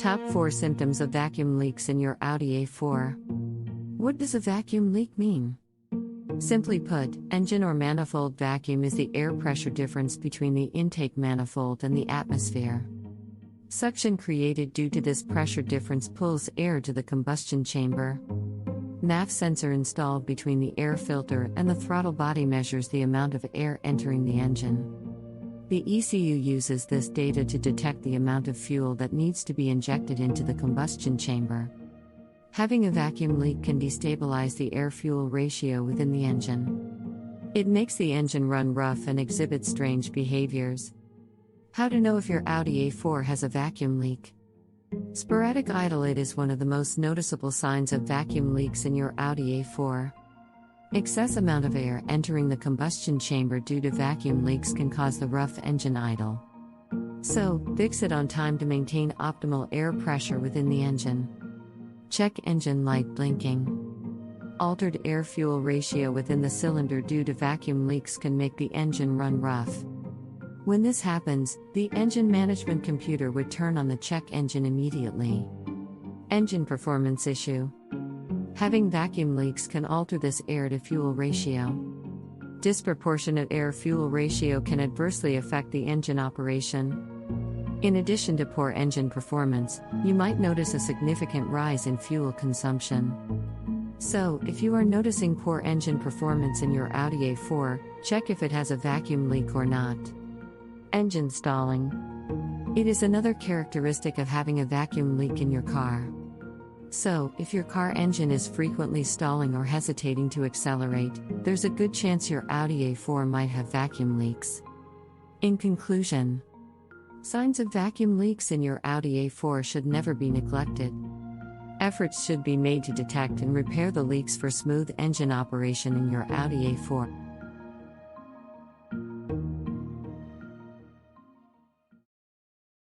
Top 4 symptoms of vacuum leaks in your Audi A4. What does a vacuum leak mean? Simply put, engine or manifold vacuum is the air pressure difference between the intake manifold and the atmosphere. Suction created due to this pressure difference pulls air to the combustion chamber. MAF sensor installed between the air filter and the throttle body measures the amount of air entering the engine. The ECU uses this data to detect the amount of fuel that needs to be injected into the combustion chamber. Having a vacuum leak can destabilize the air-fuel ratio within the engine. It makes the engine run rough and exhibit strange behaviors. How to know if your Audi A4 has a vacuum leak? Sporadic idle. It is one of the most noticeable signs of vacuum leaks in your Audi A4. Excess amount of air entering the combustion chamber due to vacuum leaks can cause the rough engine idle. So, fix it on time to maintain optimal air pressure within the engine. Check engine light blinking. Altered air-fuel ratio within the cylinder due to vacuum leaks can make the engine run rough. When this happens, the engine management computer would turn on the check engine immediately. Engine performance issue. Having vacuum leaks can alter this air-to-fuel ratio. Disproportionate air-fuel ratio can adversely affect the engine operation. In addition to poor engine performance, you might notice a significant rise in fuel consumption. So, if you are noticing poor engine performance in your Audi A4, check if it has a vacuum leak or not. Engine stalling. It is another characteristic of having a vacuum leak in your car. So, if your car engine is frequently stalling or hesitating to accelerate, there's a good chance your Audi A4 might have vacuum leaks. In conclusion, signs of vacuum leaks in your Audi A4 should never be neglected. Efforts should be made to detect and repair the leaks for smooth engine operation in your Audi A4.